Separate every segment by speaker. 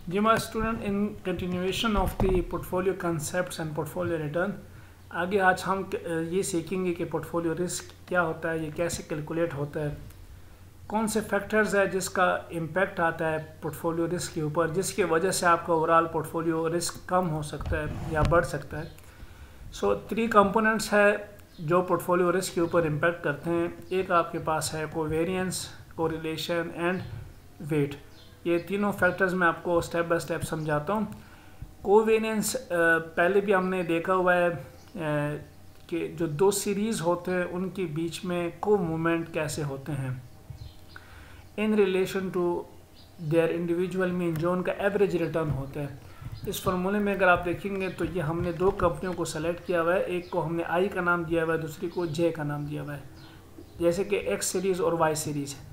Speaker 1: Ji my student, in continuation of the portfolio concepts and portfolio return, आगे आज हम ये सीखेंगे कि पोर्टफोलियो रिस्क क्या होता है, ये कैसे कैलकुलेट होता है, कौन से फैक्टर्स है जिसका इम्पैक्ट आता है पोर्टफोलियो रिस्क के ऊपर, जिसकी वजह से आपका ओवरऑल पोर्टफोलियो रिस्क कम हो सकता है या बढ़ सकता है। सो 3 कंपोनेंट्स है जो पोर्टफोलियो रिस्क के ऊपर इम्पैक्ट करते हैं। एक आपके पास है कोवेरिएंस, कोरिलेशन एंड वेट। ये तीनों फैक्टर्स मैं आपको स्टेप बाय स्टेप समझाता हूँ। कोवेरिएंस पहले भी हमने देखा हुआ है कि जो 2 सीरीज़ होते हैं उनके बीच में को मूवमेंट कैसे होते हैं in relation to their individual mean, जो उनका एवरेज रिटर्न होता है। इस फार्मूले में अगर आप देखेंगे तो ये हमने 2 कंपनियों को सेलेक्ट किया हुआ है, एक को हमने आई का नाम दिया हुआ है, दूसरी को जे का नाम दिया हुआ है, जैसे कि एक्स सीरीज़ और वाई सीरीज़ है।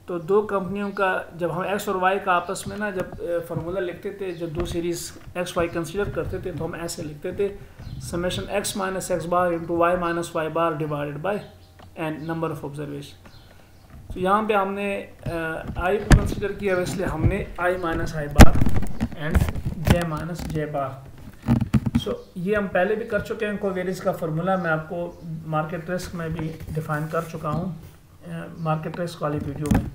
Speaker 1: तो 2 कंपनियों का जब हम एक्स और वाई का आपस में जब फार्मूला लिखते थे, जब 2 सीरीज़ एक्स वाई कंसीडर करते थे तो हम ऐसे लिखते थे, summation x minus x bar into y minus y bar divided by n number of observation. तो यहाँ पे हमने आई को कंसीडर किया, इसलिए हमने I minus I bar and J minus J bar. So ये हम पहले भी कर चुके हैं। कोवेरिएंस का फार्मूला मैं आपको मार्केट रिस्क में भी डिफाइन कर चुका हूँ, मार्केट रिस्क वाली वीडियो में।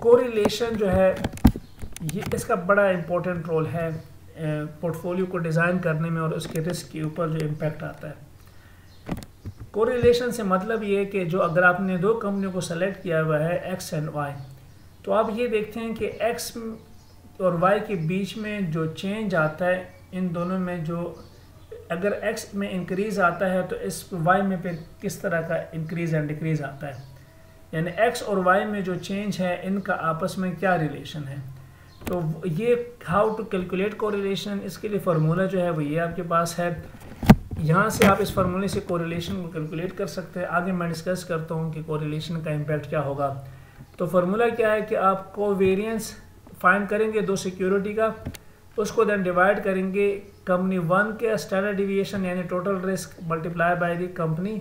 Speaker 1: कोरिलेशन जो है ये इसका बड़ा इम्पोर्टेंट रोल है पोर्टफोलियो को डिज़ाइन करने में और उसके रिस्क के ऊपर जो इम्पैक्ट आता है। कोरिलेशन से मतलब ये है कि जो अगर आपने 2 कंपनियों को सेलेक्ट किया हुआ है एक्स एंड वाई, तो आप ये देखते हैं कि एक्स और वाई के बीच में जो चेंज आता है, इन दोनों में जो अगर एक्स में इंक्रीज़ आता है तो इस वाई में फिर किस तरह का इंक्रीज़ एंड डिक्रीज़ आता है, यानी एक्स और वाई में जो चेंज है इनका आपस में क्या रिलेशन है। तो ये हाउ टू कैलकुलेट कोरिलेशन, इसके लिए फार्मूला जो है वो ये आपके पास है। यहाँ से आप इस फार्मूले से कोरिलेशन को कैलकुलेट कर सकते हैं। आगे मैं डिस्कस करता हूँ कि कोरिलेशन का इम्पैक्ट क्या होगा। तो फार्मूला क्या है कि आप कोवेरिएंस फाइंड करेंगे 2 सिक्योरिटी का, उसको देन डिवाइड करेंगे कंपनी 1 के स्टैंडर्ड डिविएशन यानी total risk multiply by the company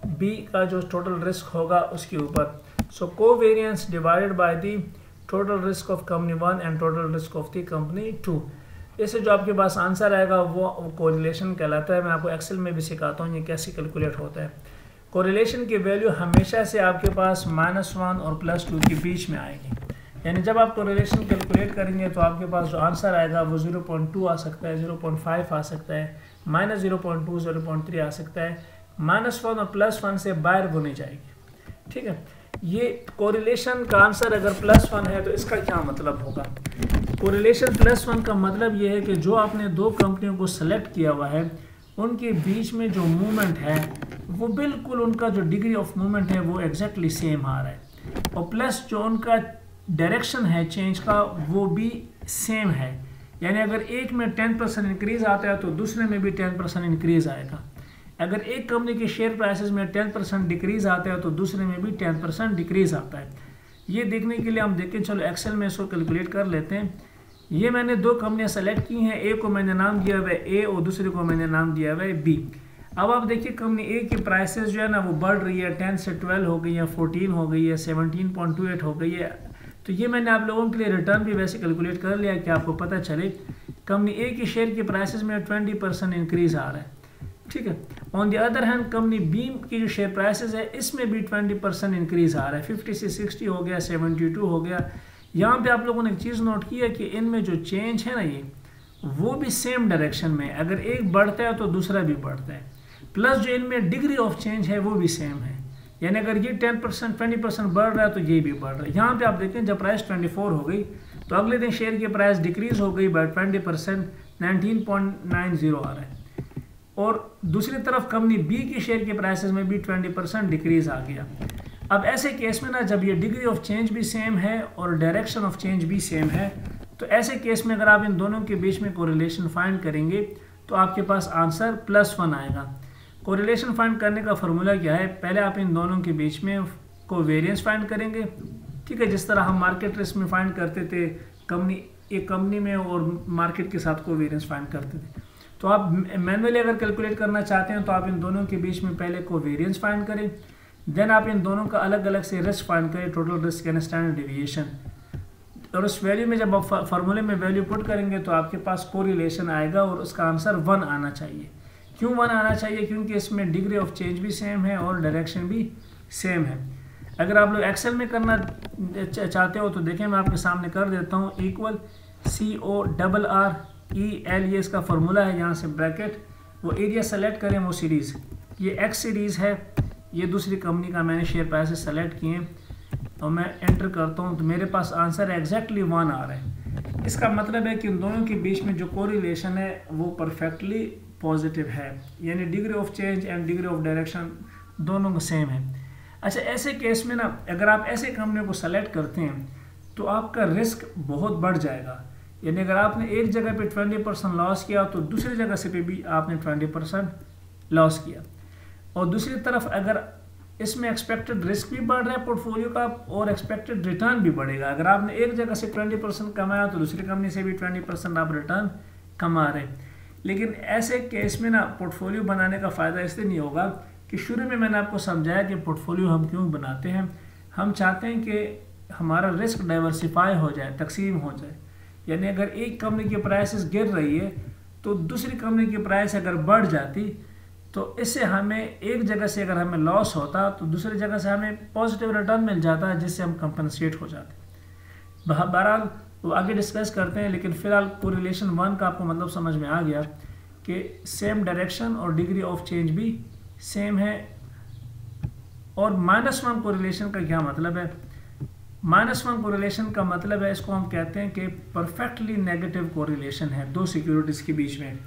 Speaker 1: B का जो टोटल रिस्क होगा उसके ऊपर। So covariance divided by the total risk of company 1 and total risk of the company 2। इससे जो आपके पास आंसर आएगा वो कोरिलेशन कहलाता है। मैं आपको एक्सेल में भी सिखाता हूँ ये कैसे कैलकुलेट होता है। कोरिलेशन की वैल्यू हमेशा से आपके पास -1 और +2 के बीच में आएगी, यानी जब आप कोरिलेशन कैलकुलेट करेंगे तो आपके पास जो आंसर आएगा वो 0.2 आ सकता है, 0.5 आ सकता है, -0.2, 0.3 आ सकता है। -1 और +1 से बाहर वो नहीं जाएगी। ठीक है, ये कोरिलेशन का आंसर अगर +1 है तो इसका क्या मतलब होगा। कोरिलेशन +1 का मतलब ये है कि जो आपने 2 कंपनियों को सेलेक्ट किया हुआ है उनके बीच में जो मूवमेंट है वो बिल्कुल उनका जो डिग्री ऑफ मूवमेंट है वो एग्जैक्टली सेम आ रहा है, और प्लस जो उनका डायरेक्शन है चेंज का वो भी सेम है। यानी अगर एक में 10% इंक्रीज आता है तो दूसरे में भी 10% इंक्रीज आएगा। अगर एक कंपनी के शेयर प्राइसेस में 10% डिक्रीज आता है तो दूसरे में भी 10% डिक्रीज आता है। ये देखने के लिए हम देखें, चलो एक्सेल में इसको कैलकुलेट कर लेते हैं। ये मैंने 2 कंपनियां सेलेक्ट की हैं, ए को मैंने नाम दिया हुआ है ए और दूसरे को मैंने नाम दिया हुआ है बी। अब आप देखिए कंपनी ए की प्राइसेस जो है ना वो बढ़ रही है, 10 से 12 हो गई है, 14 हो गई है, 17.28 हो गई है। तो ये मैंने आप लोगों के लिए रिटर्न भी वैसे कैलकुलेट कर लिया कि आपको पता चले कंपनी ए की शेयर की प्राइसेस में 20% इंक्रीज आ रहा है। ठीक है, on the other hand company B की जो शेयर प्राइसेस है इसमें भी 20% इंक्रीज आ रहा है, 50 से 60 हो गया, 72 हो गया। यहाँ पे आप लोगों ने एक चीज़ नोट की है कि इनमें जो चेंज है ना ये वो भी सेम डायरेक्शन में, अगर एक बढ़ता है तो दूसरा भी बढ़ता है, प्लस जो इनमें डिग्री ऑफ चेंज है वो भी सेम है, यानी अगर ये 10% 20% बढ़ रहा है तो ये भी बढ़ रहा है। यहाँ पे आप देखें जब प्राइस 24 हो गई तो अगले दिन शेयर की प्राइस डिक्रीज हो गई बाय 20%, 19.90 आ रहा है, और दूसरी तरफ कंपनी बी की शेयर के प्राइसेस में भी 20% डिक्रीज आ गया। अब ऐसे केस में जब ये डिग्री ऑफ चेंज भी सेम है और डायरेक्शन ऑफ चेंज भी सेम है, तो ऐसे केस में अगर आप इन दोनों के बीच में कोरिलेशन फाइंड करेंगे तो आपके पास आंसर +1 आएगा। कोरिलेशन फाइंड करने का फार्मूला क्या है, पहले आप इन दोनों के बीच में कोवेरिएंस फाइंड करेंगे। ठीक है, जिस तरह हम मार्केट रिस्क में फाइंड करते थे, एक कंपनी में और मार्केट के साथ कोवेरिएंस फाइंड करते थे। तो आप मैनुअली अगर कैलकुलेट करना चाहते हैं तो आप इन दोनों के बीच में पहले कोवेरिएंस फाइंड करें, देन आप इन दोनों का अलग अलग से रिस्क फाइंड करें, total risk and standard deviation, और उस वैल्यू में जब आप फार्मूले में वैल्यू पुट करेंगे तो आपके पास कोरिलेशन आएगा और उसका आंसर 1 आना चाहिए। क्यों 1 आना चाहिए? क्योंकि इसमें डिग्री ऑफ चेंज भी सेम है और डायरेक्शन भी सेम है। अगर आप लोग एक्सेल में करना चाहते हो तो देखें मैं आपके सामने कर देता हूँ, इक्वल CORREL, ये इसका फार्मूला है, यहाँ से ब्रैकेट, वो एरिया सेलेक्ट करें, वो सीरीज़, ये एक्स सीरीज़ है, ये दूसरी कंपनी का मैंने शेयर प्राइसेस सेलेक्ट किए और मैं एंटर करता हूँ तो मेरे पास आंसर एग्जैक्टली 1 आ रहा है। इसका मतलब है कि उन दोनों के बीच में जो कोरिलेशन है वो परफेक्टली पॉजिटिव है, यानी degree of change and degree of direction दोनों सेम है। अच्छा, ऐसे केस में ना अगर आप ऐसे कंपनी को सेलेक्ट करते हैं तो आपका रिस्क बहुत बढ़ जाएगा, यानी अगर आपने एक जगह पे 20% लॉस किया तो दूसरी जगह से भी आपने 20% लॉस किया, और दूसरी तरफ अगर इसमें एक्सपेक्टेड रिस्क भी बढ़ रहा है पोर्टफोलियो का और एक्सपेक्टेड रिटर्न भी बढ़ेगा। अगर आपने एक जगह से 20% कमाया तो दूसरी कंपनी से भी 20% आप रिटर्न कमा रहे हैं। लेकिन ऐसे केस में ना पोर्टफोलियो बनाने का फ़ायदा इसलिए नहीं होगा कि शुरू में मैंने आपको समझाया कि पोर्टफोलियो हम क्यों बनाते हैं। हम चाहते हैं कि हमारा रिस्क डाइवर्सिफाई हो जाए, तकसीम हो जाए, यानी अगर एक कंपनी की प्राइसेस गिर रही है तो दूसरी कंपनी की प्राइस अगर बढ़ जाती तो इससे हमें एक जगह से अगर हमें लॉस होता तो दूसरी जगह से हमें पॉजिटिव रिटर्न मिल जाता है, जिससे हम कंपनसेट हो जाते। बहरहाल वो आगे डिस्कस करते हैं, लेकिन फ़िलहाल कोरिलेशन 1 का आपको मतलब समझ में आ गया कि सेम डायरेक्शन और डिग्री ऑफ चेंज भी सेम है। और -1 कोरिलेशन का क्या मतलब है? -1 कोरिलेशन का मतलब है, इसको हम कहते हैं कि परफेक्टली नेगेटिव कोरिलेशन है दो सिक्योरिटीज़ के बीच में।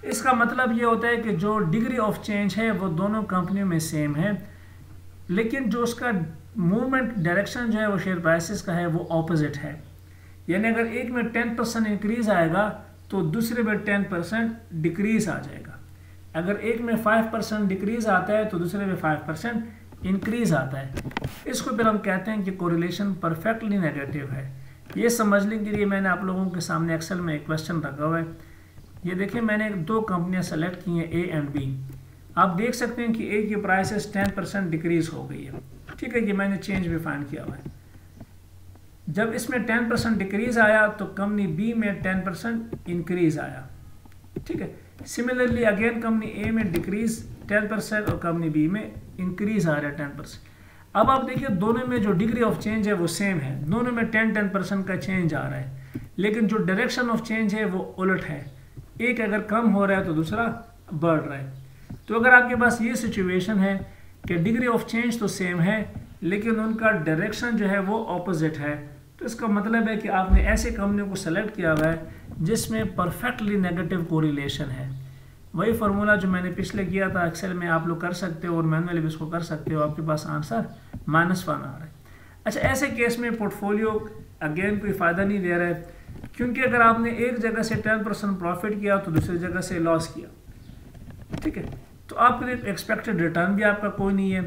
Speaker 1: इसका मतलब ये होता है कि जो डिग्री ऑफ चेंज है वो दोनों कंपनियों में सेम है, लेकिन जो उसका मूवमेंट डायरेक्शन जो है वो शेयर प्राइसेस का है वो ऑपोजिट है। यानी अगर एक में 10% इंक्रीज आएगा तो दूसरे में 10% डिक्रीज आ जाएगा। अगर एक में 5% डिक्रीज आता है तो दूसरे में 5% इंक्रीज आता है। इसको फिर हम कहते हैं कि कोरिलेशन परफेक्टली नेगेटिव है। ये समझने के लिए मैंने आप लोगों के सामने एक्सेल में एक क्वेश्चन रखा हुआ है। ये देखिए, मैंने 2 कंपनियां सेलेक्ट की हैं, ए एंड बी। आप देख सकते हैं कि ए की प्राइसेस 10% डिक्रीज हो गई है, ठीक है, ये मैंने चेंज भी फाइंड किया हुआ है। जब इसमें 10% डिक्रीज आया तो कंपनी बी में 10% इंक्रीज आया, ठीक है। सिमिलरली अगेन कंपनी ए में डिक्रीज 10% और कंपनी बी में इंक्रीज आ रहा है 10%। अब आप देखिए दोनों में जो डिग्री ऑफ चेंज है वो सेम है, दोनों में 10% का चेंज आ रहा है, लेकिन जो डायरेक्शन ऑफ चेंज है वो उलट है। एक अगर कम हो रहा है तो दूसरा बढ़ रहा है। तो अगर आपके पास ये सिचुएशन है कि डिग्री ऑफ चेंज तो सेम है लेकिन उनका डायरेक्शन जो है वो ऑपोजिट है, तो इसका मतलब है कि आपने ऐसे कंपनियों को सेलेक्ट किया हुआ है जिसमें परफेक्टली नेगेटिव कोरिलेशन है। वही फार्मूला जो मैंने पिछले किया था एक्सेल में आप लोग कर सकते हो और मैनुअली भी इसको कर सकते हो, आपके पास आंसर -1 आ रहा है। अच्छा, ऐसे केस में पोर्टफोलियो अगेन कोई फ़ायदा नहीं दे रहा है, क्योंकि अगर आपने एक जगह से 10% प्रॉफिट किया तो दूसरी जगह से लॉस किया, ठीक है, तो आपके एक्सपेक्टेड रिटर्न भी आपका कोई नहीं है।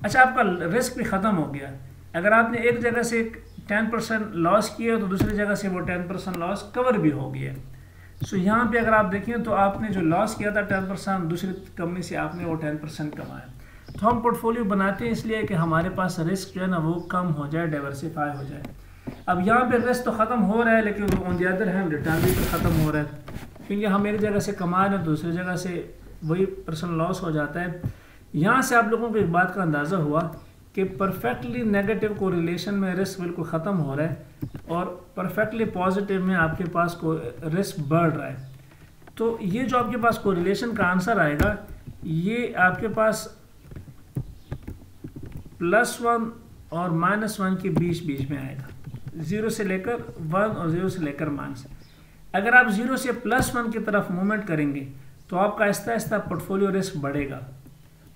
Speaker 1: अच्छा, आपका रिस्क भी ख़त्म हो गया। अगर आपने एक जगह से 10% लॉस किया तो दूसरी जगह से वो 10% लॉस कवर भी हो गया। सो यहाँ पे अगर आप देखें तो आपने जो लॉस किया था 10%, दूसरी कंपनी से आपने वो 10% कमाया। तो हम पोर्टफोलियो बनाते हैं इसलिए कि हमारे पास रिस्क जो है ना वो कम हो जाए, डाइवर्सिफाई हो जाए। अब यहाँ पे रिस्क तो ख़त्म हो रहा है लेकिन on the other hand return भी तो ख़त्म हो रहा है, क्योंकि हम एक जगह से कमा रहे हैं दूसरी जगह से वही % लॉस हो जाता है। यहाँ से आप लोगों को एक बात का अंदाज़ा हुआ कि परफेक्टली नेगेटिव कोरिलेशन में रिस्क बिल्कुल ख़त्म हो रहा है और परफेक्टली पॉजिटिव में आपके पास को रिस्क बढ़ रहा है। तो ये जो आपके पास कोरिलेशन का आंसर आएगा ये आपके पास +1 और -1 के बीच में आएगा, 0 से लेकर 1 और 0 से लेकर -। अगर आप 0 से +1 की तरफ मूवमेंट करेंगे तो आपका आहिस्ता आहिस्ता पोर्टफोलियो रिस्क बढ़ेगा।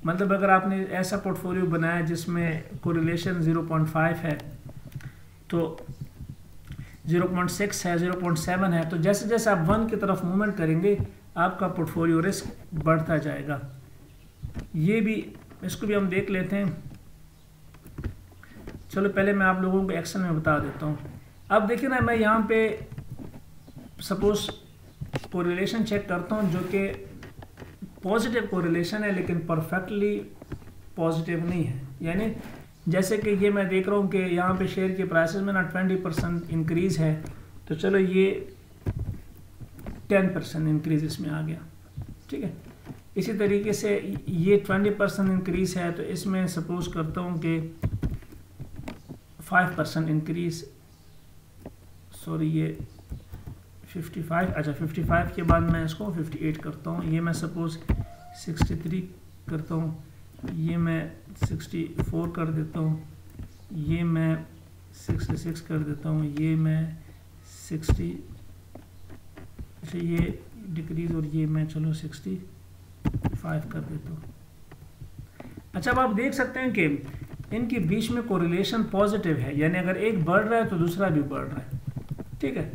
Speaker 1: मतलब अगर आपने ऐसा पोर्टफोलियो बनाया जिसमें कोरिलेशन 0.5 है तो 0.6 है, 0.7 है, तो जैसे जैसे आप 1 की तरफ मूवमेंट करेंगे आपका पोर्टफोलियो रिस्क बढ़ता जाएगा। ये भी, इसको भी हम देख लेते हैं। चलो पहले मैं आप लोगों को एक्शन में बता देता हूँ। अब देखिए ना, मैं यहाँ पे सपोज कोरिलेशन चेक करता हूँ जो कि पॉजिटिव कोरिलेशन है लेकिन परफेक्टली पॉजिटिव नहीं है, यानी जैसे कि ये मैं देख रहा हूँ कि यहाँ पे शेयर के प्राइसेस में ना 20% इंक्रीज़ है, तो चलो ये 10% इंक्रीज़ इसमें आ गया, ठीक है। इसी तरीके से ये 20% इंक्रीज़ है, तो इसमें सपोज करता हूँ कि 5% इंक्रीज़, सॉरी ये 55, अच्छा 55 के बाद मैं इसको 58 करता हूँ, ये मैं सपोज 63 करता हूँ, ये मैं 64 कर देता हूँ, ये मैं 66 कर देता हूँ, ये मैं 60, अच्छा ये डिक्रीज़, और ये मैं चलो 65 कर देता हूँ। अच्छा, अब आप देख सकते हैं कि इनके बीच में कोरिलेशन पॉजिटिव है, यानी अगर एक बढ़ रहा है तो दूसरा भी बढ़ रहा है, ठीक है।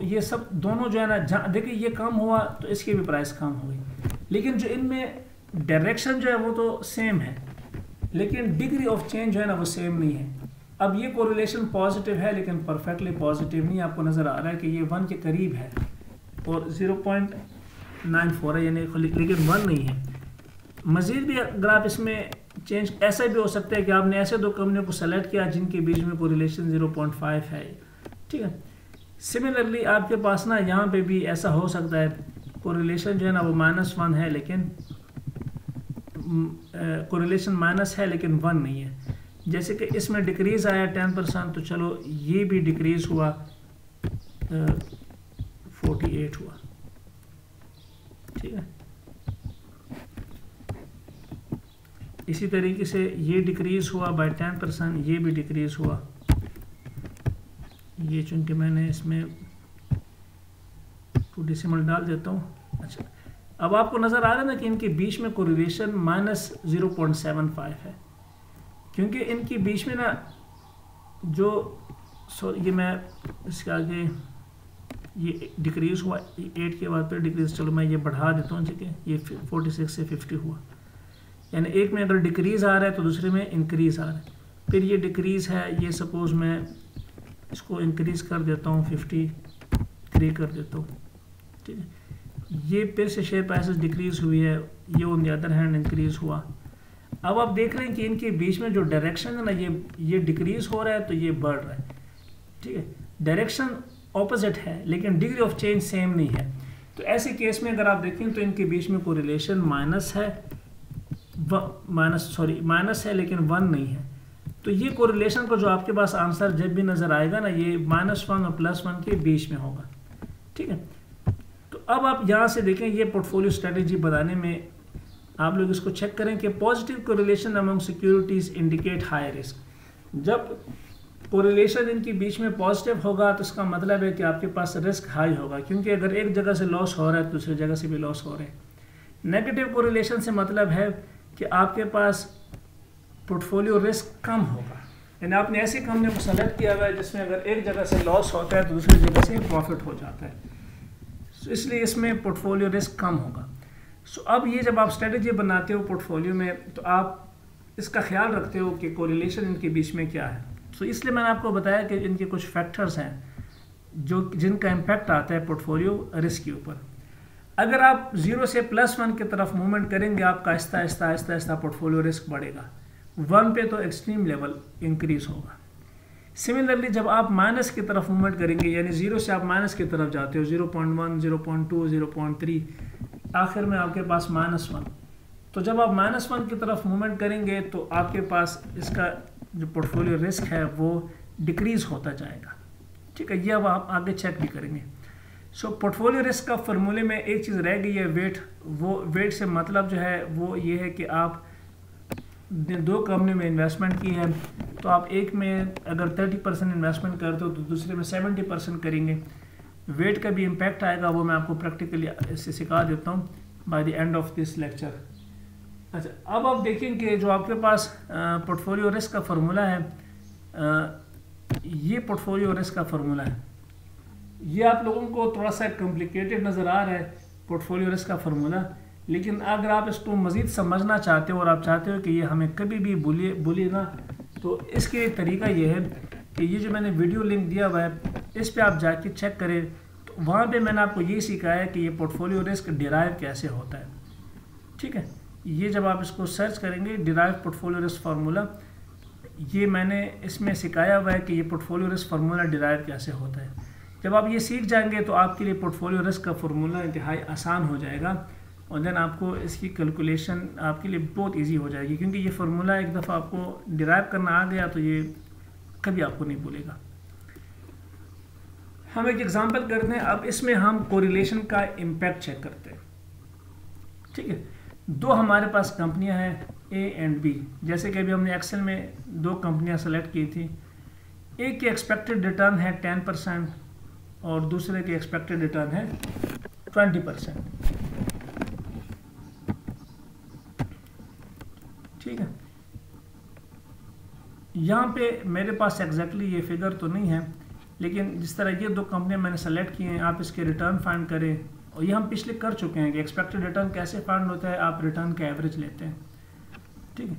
Speaker 1: ये सब दोनों जो है ना, देखिए ये कम हुआ तो इसकी भी प्राइस कम हो गई, लेकिन जो इनमें डायरेक्शन जो है वो तो सेम है, लेकिन डिग्री ऑफ चेंज जो है ना वो सेम नहीं है। अब ये कोरिलेशन पॉजिटिव है लेकिन परफेक्टली पॉजिटिव नहीं, आपको नज़र आ रहा है कि ये 1 के करीब है और 0.94 है, यानी लेकिन 1 नहीं है। मज़ीद भी अगर आप इसमें चेंज, ऐसा भी हो सकता है कि आपने ऐसे दो कंपनियों को सेलेक्ट किया जिनके बीच में कोरिलेशन 0.5 है, ठीक है। सिमिलरली आपके पास ना यहाँ पे भी ऐसा हो सकता है, कोरिलेशन जो है ना वो -1 है, लेकिन कोरिलेशन माइनस है लेकिन 1 नहीं है। जैसे कि इसमें डिक्रीज़ आया 10%, तो चलो ये भी डिक्रीज़ हुआ 48 हुआ, ठीक है। इसी तरीके से ये डिक्रीज़ हुआ बाय 10%, ये भी डिक्रीज़ हुआ, ये चूँकि मैंने इसमें 2 डेसिमल डाल देता हूँ। अच्छा, अब आपको नज़र आ रहा है ना कि इनके बीच में कोरिलेशन -0.75 है, क्योंकि इनके बीच में ना जो ये मैं इसके आगे ये डिक्रीज़ हुआ 8 के बाद फिर डिक्रीज़, चलो मैं ये बढ़ा देता हूँ, ठीक है। ये 46 से 50 हुआ, यानी एक में अगर डिक्रीज़ आ रहा है तो दूसरे में इंक्रीज़ आ रहा है। फिर ये डिक्रीज़ है, ये सपोज़ मैं इसको इंक्रीज़ कर देता हूँ, 53 कर देता हूँ, ठीक है। ये फिर से शेयर प्राइसेस डिक्रीज़ हुई है, ये on the other hand increase हुआ। अब आप देख रहे हैं कि इनके बीच में जो डायरेक्शन है ना, ये डिक्रीज़ हो रहा है तो ये बढ़ रहा है, ठीक है। डायरेक्शन ऑपोजिट है लेकिन डिग्री ऑफ चेंज सेम नहीं है। तो ऐसे केस में अगर आप देखें तो इनके बीच में कोरिलेशन माइनस है लेकिन 1 नहीं है। तो ये कोरिलेशन को जो आपके पास आंसर जब भी नज़र आएगा ना, ये -1 और +1 के बीच में होगा, ठीक है। तो अब आप यहाँ से देखें, ये पोर्टफोलियो स्ट्रेटेजी बनाने में आप लोग इसको चेक करें कि positive correlation among securities indicate high risk. जब कोरिलेशन इनके बीच में पॉजिटिव होगा तो इसका मतलब है कि आपके पास रिस्क हाई होगा, क्योंकि अगर एक जगह से लॉस हो रहा है तो दूसरी जगह से भी लॉस हो रहा है। नेगेटिव कोरिलेशन से मतलब है कि आपके पास पोर्टफोलियो रिस्क कम होगा, यानी आपने ऐसी कंपनी को सेलेक्ट किया हुआ है जिसमें अगर एक जगह से लॉस होता है तो दूसरी जगह से प्रॉफिट हो जाता है, तो इसलिए इसमें पोर्टफोलियो रिस्क कम होगा। सो अब ये जब आप स्ट्रेटजी बनाते हो पोर्टफोलियो में तो आप इसका ख्याल रखते हो कि कोरिलेशन इनके बीच में क्या है। सो इसलिए मैंने आपको बताया कि इनके कुछ फैक्टर्स हैं जिनका इम्पैक्ट आता है पोर्टफोलियो रिस्क के ऊपर। अगर आप 0 से +1 की तरफ मूवमेंट करेंगे, आपका आहिस्ता आहिस्ता पोर्टफोलियो रिस्क बढ़ेगा। 1 पे तो एक्सट्रीम लेवल इंक्रीज होगा। सिमिलरली जब आप माइनस की तरफ मूवमेंट करेंगे, यानी 0 से आप माइनस की तरफ जाते हो, 0.1, 0.2, 0.3, आखिर में आपके पास -1। तो जब आप -1 की तरफ मूवमेंट करेंगे तो आपके पास इसका जो पोर्टफोलियो रिस्क है वो डिक्रीज़ होता जाएगा, ठीक है। ये अब आप आगे चेक भी करेंगे। सो पोर्टफोलियो रिस्क का फार्मूले में एक चीज़ रह गई है, वेट। वो वेट से मतलब जो है वो ये है कि आप 2 कंपनी में इन्वेस्टमेंट की है, तो आप एक में अगर 30% इन्वेस्टमेंट करते हो तो दूसरे में 70% करेंगे। वेट का भी इम्पैक्ट आएगा, वो मैं आपको प्रैक्टिकली इससे सिखा देता हूँ by the end of this lecture. अच्छा, अब आप देखें कि जो आपके पास पोर्टफोलियो रिस्क का फार्मूला है, ये पोर्टफोलियो रिस्क का फार्मूला है। ये आप लोगों को थोड़ा सा कॉम्प्लिकेटेड नज़र आ रहा है पोर्टफोलियो रिस्क का फार्मूला, लेकिन अगर आप इसको मज़ीद समझना चाहते हो और आप चाहते हो कि ये हमें कभी भी भूलिए ना, तो इसके तरीका ये है कि ये जो मैंने वीडियो लिंक दिया हुआ है इस पर आप जाके चेक करें, तो वहाँ पे मैंने आपको ये सिखाया है कि ये पोर्टफोलियो रिस्क डिराइव कैसे होता है, ठीक है। ये जब आप इसको सर्च करेंगे डिराइव पोर्टफोलियो रिस्क फार्मूला, ये मैंने इसमें सिखाया हुआ है कि ये पोर्टफोलियो रिस्क फार्मूला डिराइव कैसे होता है। जब आप ये सीख जाएंगे तो आपके लिए पोर्टफोलियो रिस्क का फार्मूला इंतहाई आसान हो जाएगा और देन आपको इसकी कैलकुलेशन आपके लिए बहुत इजी हो जाएगी, क्योंकि ये फार्मूला एक दफ़ा आपको डिराइव करना आ गया तो ये कभी आपको नहीं भूलेगा। हम एक एग्जांपल करते हैं। अब इसमें हम कोरिलेशन का इम्पैक्ट चेक करते हैं। ठीक है, दो हमारे पास कंपनियां हैं ए एंड बी, जैसे कि अभी हमने एक्सेल में दो कंपनियां सेलेक्ट की थी। एक की एक्सपेक्टेड रिटर्न है 10% और दूसरे की एक्सपेक्टेड रिटर्न है 20%। ठीक है, यहाँ पे मेरे पास एग्जैक्टली ये फिगर तो नहीं है, लेकिन जिस तरह ये दो कंपनियां मैंने सेलेक्ट की हैं, आप इसके रिटर्न फाइंड करें। और ये हम पिछले कर चुके हैं कि एक्सपेक्टेड रिटर्न कैसे फाइंड होता है, आप रिटर्न का एवरेज लेते हैं। ठीक है,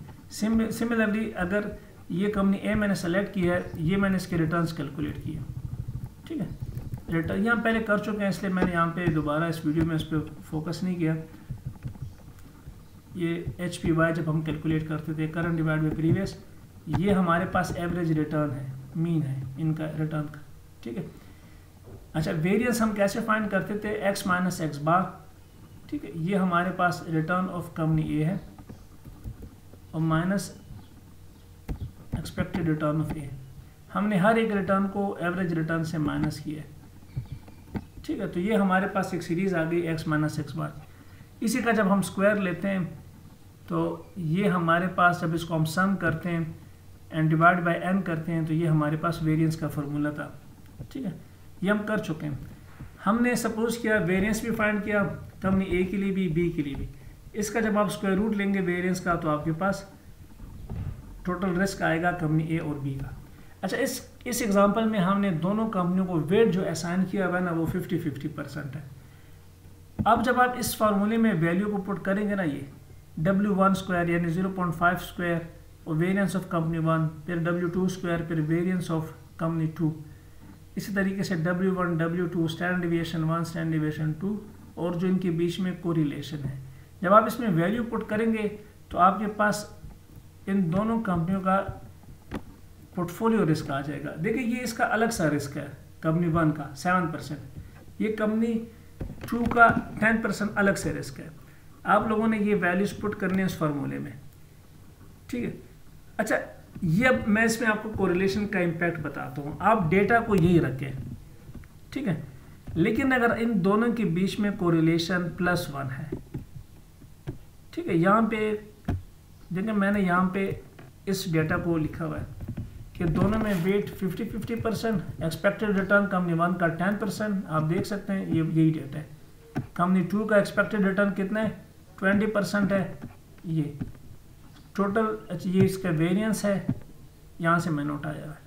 Speaker 1: सिमिलरली अगर ये कंपनी ए मैंने सेलेक्ट की है, ये मैंने इसके रिटर्न्स कैलकुलेट किए। ठीक है, रिटर्न यहाँ पहले कर चुके हैं, इसलिए मैंने यहाँ पे दोबारा इस वीडियो में इस पर फोकस नहीं किया। ये HPY जब हम कैलकुलेट करते थे, करंट डिवाइड बाई प्रीवियस, ये हमारे पास एवरेज रिटर्न है, मीन है इनका रिटर्न का। ठीक है, अच्छा वेरिएंस हम कैसे फाइंड करते थे, x माइनस एक्स बार। ठीक है, ये हमारे पास रिटर्न ऑफ कंपनी ए है और माइनस एक्सपेक्टेड रिटर्न ऑफ ए। हमने हर एक रिटर्न को एवरेज रिटर्न से माइनस किया है। ठीक है, तो ये हमारे पास एक सीरीज आ गई x माइनस एक्स बार। इसी का जब हम स्क्वायर लेते हैं तो ये हमारे पास, जब इसको हम सम करते हैं एंड डिवाइड बाय n करते हैं, तो ये हमारे पास वेरिएंस का फॉर्मूला था। ठीक है, ये हम कर चुके हैं। हमने सपोज किया वेरिएंस भी फाइंड किया कंपनी ए के लिए भी, बी के लिए भी। इसका जब आप स्क्वायर रूट लेंगे वेरिएंस का, तो आपके पास टोटल रिस्क आएगा कंपनी ए और बी का। अच्छा, इस एग्जांपल में हमने दोनों कंपनियों को वेट जो असाइन किया हुआ है ना, वो 50-50% है। अब जब आप इस फार्मूले में वैल्यू को पुट करेंगे ना, ये W1 स्क्वायर यानी 0.5 स्क्वायर और वेरिएंस ऑफ कंपनी 1, फिर W2 स्क्वायर, फिर वेरिएंस ऑफ कंपनी 2, इसी तरीके से W1 W2 standard deviation 1 standard deviation 2, और जो इनके बीच में कोरिलेशन है। जब आप इसमें वैल्यू पुट करेंगे तो आपके पास इन दोनों कंपनियों का पोर्टफोलियो रिस्क आ जाएगा। देखिए, ये इसका अलग सा रिस्क है, कंपनी 1 का 7%, ये कंपनी 2 का 10% अलग से रिस्क है। आप लोगों ने ये वैल्यूज पुट करने हैं उस फार्मूले में। ठीक है, अच्छा ये अब मैं इसमें आपको कोरिलेशन का इम्पैक्ट बताता हूँ। आप डेटा को यही रखें, ठीक है, लेकिन अगर इन दोनों के बीच में कोरिलेशन +1 है, ठीक है, यहाँ पे देखिए मैंने यहाँ पे इस डेटा को लिखा हुआ है कि दोनों में वेट 50-50%, एक्सपेक्टेड रिटर्न कंपनी 1 का 10%, आप देख सकते हैं ये यही डेटा है। कंपनी 2 का एक्सपेक्टेड रिटर्न कितना है, 20% है। ये टोटल, ये इसका वेरिएंस है, यहाँ से मैंने उठाया है।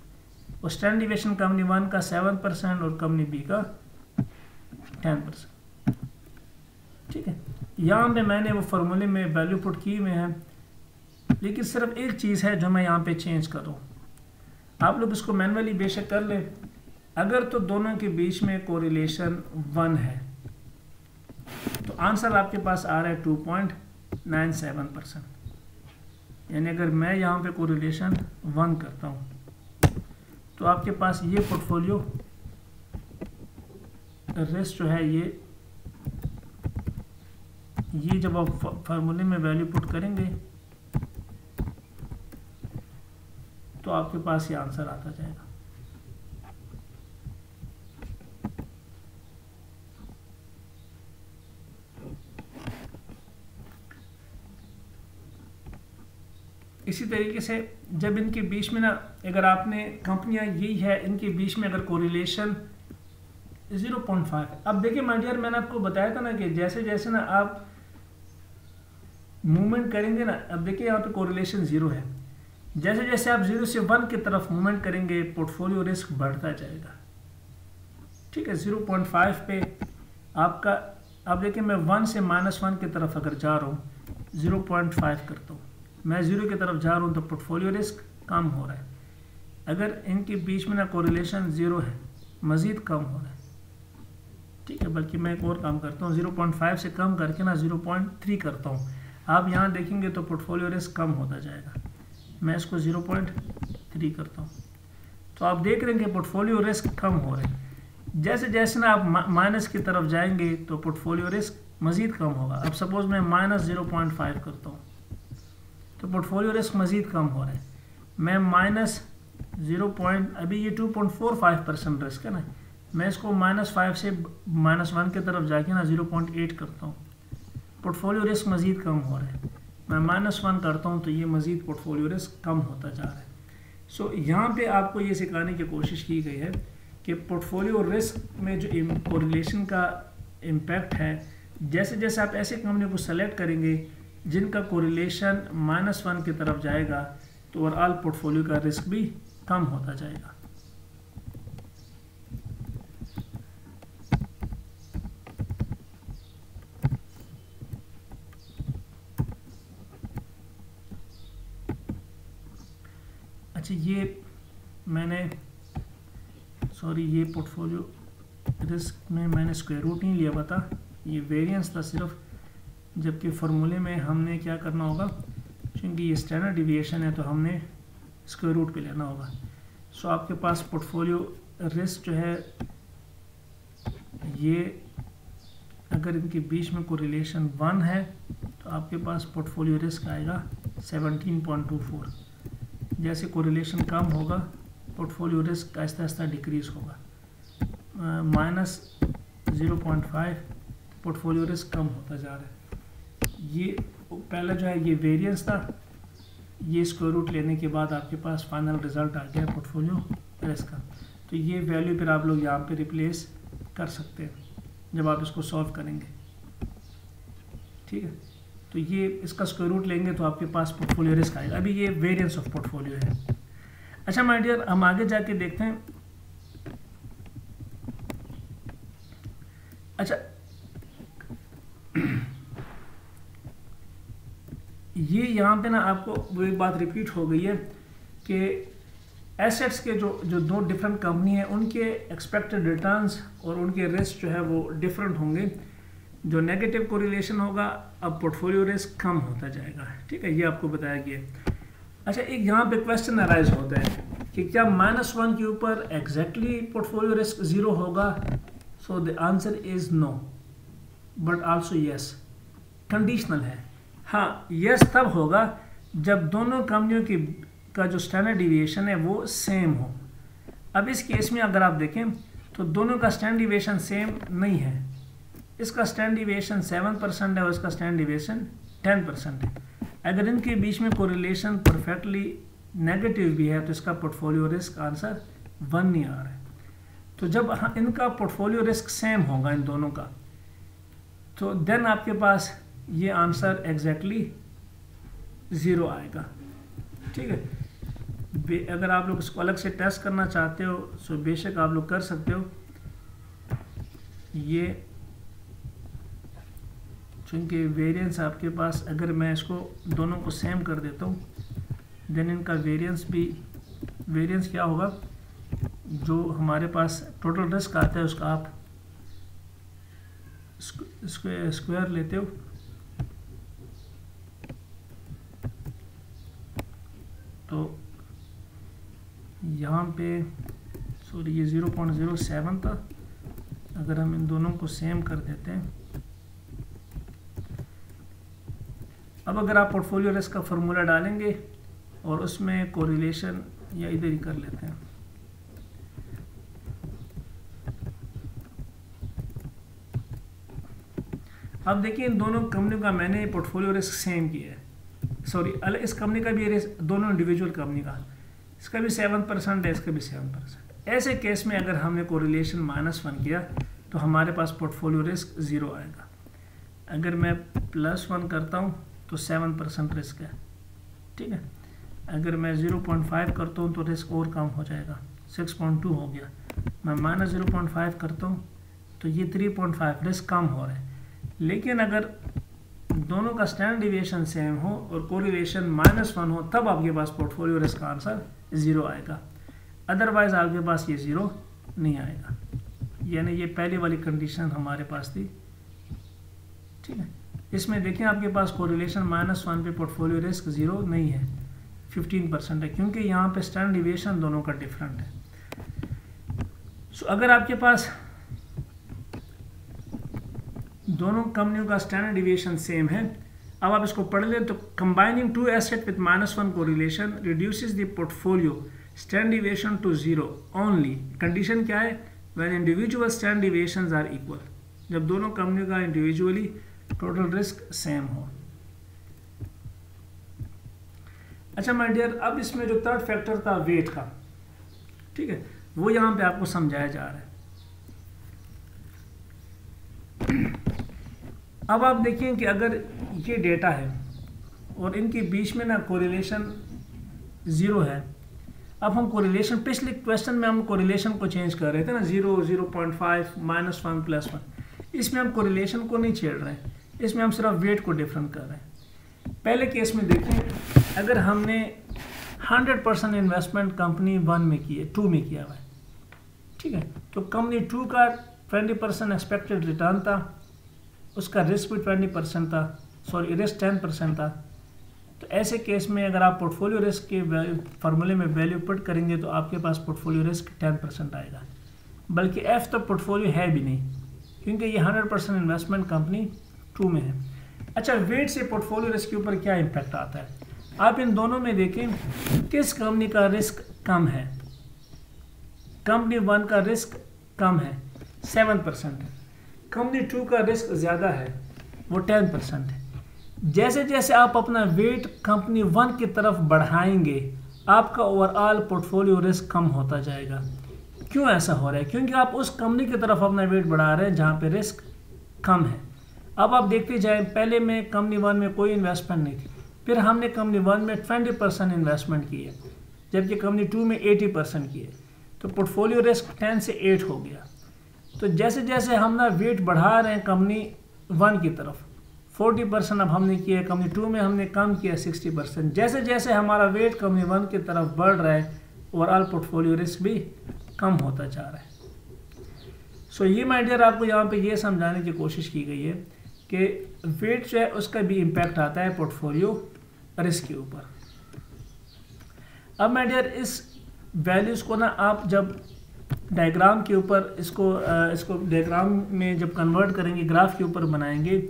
Speaker 1: और स्टैंडर्ड डिविएशन कंपनी 1 का 7% और कंपनी बी का 10%। ठीक है, यहाँ पे मैंने वो फार्मूले में वैल्यू पुट की हुए हैं, लेकिन सिर्फ एक चीज़ है जो मैं यहाँ पे चेंज कर रहा हूँ। आप लोग इसको मैनुअली बेशक कर लें। अगर तो दोनों के बीच में कोरिलेशन 1 है तो आंसर आपके पास आ रहा है 2.97%। यानी अगर मैं यहाँ पे कोरिलेशन 1 करता हूँ तो आपके पास ये पोर्टफोलियो रिस्क जो है, ये जब आप फार्मूले में वैल्यू पुट करेंगे तो आपके पास ये आंसर आता जाएगा। इसी तरीके से जब इनके बीच में ना, अगर आपने कंपनियां यही है, इनके बीच में अगर कोरिलेशन 0.5 है। अब देखिए माय डियर, मैंने आपको बताया था ना कि जैसे जैसे ना आप मूवमेंट करेंगे ना, अब देखिए यहाँ पे कोरिलेशन 0 है, जैसे जैसे आप 0 से 1 की तरफ मूवमेंट करेंगे पोर्टफोलियो रिस्क बढ़ता जाएगा। ठीक है, 0.5 पे आपका, अब देखिए मैं 1 से -1 की तरफ अगर जा रहा हूँ, 0.5 करता हूँ, मैं 0 की तरफ जा रहा हूँ तो पोर्टफोलियो रिस्क कम हो रहा है। अगर इनके बीच में ना कोरिलेशन 0 है, मज़ीद कम हो रहा है। ठीक है, बल्कि मैं एक और काम करता हूँ, 0.5 से कम करके ना 0.3 करता हूँ। आप यहाँ देखेंगे तो पोर्टफोलियो रिस्क कम होता जाएगा। मैं इसको 0.3 करता हूँ, तो आप देख रहे हैं कि पोर्टफोलियो रिस्क कम हो रहे हैं। जैसे जैसे ना आप माइनस की तरफ जाएंगे तो पोर्टफोलियो रिस्क मज़ीद कम होगा। अब सपोज़ मैं -0.5 करता हूँ तो पोर्टफोलियो रिस्क मज़ीद कम हो रहा है। मैं अभी ये 2.45% रिस्क है ना, मैं इसको -5 से -1 की तरफ जाके ना 0.8 करता हूँ, पोर्टफोलियो रिस्क मज़ीद कम हो रहा है। मैं -1 करता हूँ तो ये मज़ीद पोर्टफोलियो रिस्क कम होता जा रहा है। सो यहाँ पे आपको ये सिखाने की कोशिश की गई है कि पोर्टफोलियो रिस्क में जो कोरिलेशन का इम्पैक्ट है, जैसे जैसे आप ऐसे कंपनी को सेलेक्ट करेंगे जिनका कोरिलेशन -1 की तरफ जाएगा तो ओवरऑल पोर्टफोलियो का रिस्क भी कम होता जाएगा। अच्छा, ये ये पोर्टफोलियो रिस्क में मैंने स्क्वायर रूट नहीं लिया हुआ था, ये वेरिएंस था सिर्फ, जबकि फार्मूले में हमने क्या करना होगा, क्योंकि ये स्टैंडर्ड डिविएशन है तो हमने स्क्वायर रूट पे लेना होगा। सो आपके पास पोर्टफोलियो रिस्क जो है, ये अगर इनके बीच में कोरिलेशन 1 है तो आपके पास पोर्टफोलियो रिस्क आएगा 17.24। जैसे कोरिलेशन कम होगा portfolio risk Aahista Aahista decrease होगा। -0.5 पोर्टफोलियो रिस्क कम होता जा रहा है। ये पहला जो है ये वेरिएंस था, ये स्क्वायर रूट लेने के बाद आपके पास फाइनल रिजल्ट आ गया पोर्टफोलियो रिस्क का। तो ये वैल्यू फिर आप लोग यहाँ पे रिप्लेस कर सकते हैं जब आप इसको सॉल्व करेंगे, ठीक है। तो ये इसका स्क्वायर रूट लेंगे तो आपके पास पोर्टफोलियो रिस्क आएगा। अभी ये वेरिएंस ऑफ पोर्टफोलियो है। अच्छा माय डियर, हम आगे जाके देखते हैं। अच्छा, ये यहाँ पे ना आपको वो एक बात रिपीट हो गई है कि एसेट्स के जो दो डिफरेंट कंपनी है उनके एक्सपेक्टेड रिटर्न्स और उनके रिस्क जो है वो डिफरेंट होंगे। जो नेगेटिव कोरिलेशन होगा, अब पोर्टफोलियो रिस्क कम होता जाएगा, ठीक है, ये आपको बताया गया। अच्छा, एक यहाँ पे क्वेश्चन अराइज होता है कि क्या -1 के ऊपर एग्जैक्टली पोर्टफोलियो रिस्क 0 होगा? So the answer is no, but also yes, conditional है। हाँ, यस तब होगा जब दोनों कंपनियों का जो स्टैंडर्ड डिविएशन है वो सेम हो। अब इस केस में अगर आप देखें तो दोनों का स्टैंडर्ड डिविएशन सेम नहीं है। इसका स्टैंडर्ड डिविएशन 7% है और इसका स्टैंडर्ड डिविएशन 10% है। अगर इनके बीच में कोरिलेशन परफेक्टली नेगेटिव भी है तो इसका पोर्टफोलियो रिस्क आंसर 1 नहीं आ रहा है। तो जब इनका पोर्टफोलियो रिस्क सेम होगा इन दोनों का, तो देन आपके पास ये आंसर एग्जैक्टली 0 आएगा, ठीक है। अगर आप लोग इसको अलग से टेस्ट करना चाहते हो तो बेशक आप लोग कर सकते हो। ये चूँकि वेरिएंस आपके पास, अगर मैं इसको दोनों को सेम कर देता हूँ देन इनका वेरिएंस क्या होगा, जो हमारे पास टोटल रिस्क आता है उसका आप स्क्वायर लेते हो, तो यहाँ पे सॉरी ये 0.07 था। अगर हम इन दोनों को सेम कर देते हैं, अब अगर आप पोर्टफोलियो रिस्क का फॉर्मूला डालेंगे और उसमें कोरिलेशन या इधर ही कर लेते हैं, अब देखिए इन दोनों कंपनियों का मैंने पोर्टफोलियो रिस्क सेम किया है। सॉरी, इस कंपनी का भी रिस्क, दोनों इंडिविजुअल कंपनी का, इसका भी 7% है, इसका भी 7%। ऐसे केस में अगर हमने कोरिलेशन -1 किया तो हमारे पास पोर्टफोलियो रिस्क 0 आएगा। अगर मैं +1 करता हूँ तो 7% रिस्क है, ठीक है। अगर मैं 0.5 करता हूँ तो रिस्क और कम हो जाएगा, 6.2 हो गया। मैं -0.5 करता हूँ तो ये 3.5 रिस्क कम हो रहा है। लेकिन अगर दोनों का स्टैंडर्ड डिविएशन सेम हो और कोरिलेशन -1 हो तब आपके पास पोर्टफोलियो रिस्क का आंसर 0 आएगा, अदरवाइज आपके पास ये 0 नहीं आएगा। यानी ये पहली वाली कंडीशन हमारे पास थी, ठीक है। इसमें देखें आपके पास कोरिलेशन -1 पे पोर्टफोलियो रिस्क 0 नहीं है, 15% है, क्योंकि यहाँ पे स्टैंडर्ड डिविएशन दोनों का डिफरेंट है। सो अगर आपके पास दोनों कंपनियों का स्टैंडर्ड डिविएशन सेम है, अब आप इसको पढ़ लें तो combining two asset with -1 correlation reduces the portfolio standard deviation to 0 only. Condition क्या है? When individual standard deviations are equal, जब दोनों कंपनियों का इंडिविजुअली टोटल रिस्क सेम हो। अच्छा माय डियर, अब इसमें जो थर्ड फैक्टर था वेट का, ठीक है, वो यहाँ पे आपको समझाया जा रहा है। अब आप देखिए कि अगर ये डेटा है और इनके बीच में ना कोरिलेशन 0 है, अब हम कोरिलेशन, पिछले क्वेश्चन में हम कोरिलेशन को चेंज कर रहे थे ना, 0, 0.5, -1, +1, इसमें हम कोरिलेशन को नहीं छेड़ रहे हैं, इसमें हम सिर्फ वेट को डिफरेंट कर रहे हैं। पहले केस में देखें, अगर हमने 100% इन्वेस्टमेंट कंपनी 1 में की है, 2 में किया हुआ है, ठीक है, तो कंपनी 2 का 20% एक्सपेक्टेड रिटर्न था, उसका रिस्क भी 20% था, सॉरी रिस्क 10% था। तो ऐसे केस में अगर आप पोर्टफोलियो रिस्क के फार्मूले में वैल्यू पुट करेंगे तो आपके पास पोर्टफोलियो रिस्क 10% आएगा, बल्कि एफ तो पोर्टफोलियो है भी नहीं, क्योंकि ये 100% इन्वेस्टमेंट कंपनी 2 में है। अच्छा, वेट से पोर्टफोलियो रिस्क के ऊपर क्या इम्पैक्ट आता है? आप इन दोनों में देखें किस कंपनी का रिस्क कम है। कंपनी 1 का रिस्क कम है, 7% है, कंपनी 2 का रिस्क ज़्यादा है, वो 10% है। जैसे जैसे आप अपना वेट कंपनी 1 की तरफ बढ़ाएंगे, आपका ओवरऑल पोर्टफोलियो रिस्क कम होता जाएगा। क्यों ऐसा हो रहा है? क्योंकि आप उस कंपनी की तरफ अपना वेट बढ़ा रहे हैं जहाँ पे रिस्क कम है। अब आप देखते जाएं, पहले में कंपनी 1 में कोई इन्वेस्टमेंट नहीं थी, फिर हमने कंपनी 1 में 20% इन्वेस्टमेंट की है, जबकि कंपनी 2 में 80% की है, तो पोर्टफोलियो रिस्क 10 से 8 हो गया। तो जैसे जैसे हम ना वेट बढ़ा रहे हैं कंपनी 1 की तरफ, 40% अब हमने किया है, कंपनी 2 में हमने कम किया 60%। जैसे जैसे हमारा वेट कंपनी 1 की तरफ बढ़ रहा है, ओवरऑल पोर्टफोलियो रिस्क भी कम होता जा रहा है। सो ये माय डियर, आपको यहाँ पे ये समझाने की कोशिश की गई है कि वेट जो है उसका भी इम्पैक्ट आता है पोर्टफोलियो रिस्क के ऊपर। अब माय डियर, इस वैल्यूज़ को ना आप जब डायग्राम के ऊपर इसको डायग्राम में जब कन्वर्ट करेंगे, ग्राफ के ऊपर बनाएंगे,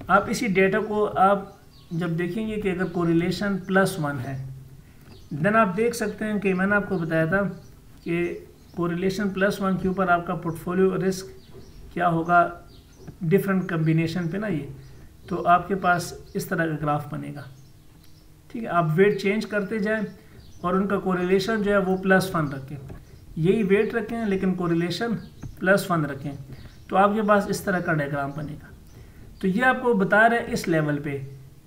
Speaker 1: आप इसी डेटा को आप जब देखेंगे कि अगर कोरिलेशन +1 है, देन आप देख सकते हैं कि मैंने आपको बताया था कि कोरिलेशन +1 के ऊपर आपका पोर्टफोलियो रिस्क क्या होगा डिफरेंट कम्बिनेशन पे ना, ये तो आपके पास इस तरह का ग्राफ बनेगा, ठीक है। आप वेट चेंज करते जाएं और उनका कोरिलेशन जो है वो +1 रखें, यही वेट रखें लेकिन कोरिलेशन +1 रखें, तो आपके पास इस तरह का डायग्राम बनेगा। तो ये आपको बता रहे हैं इस लेवल पे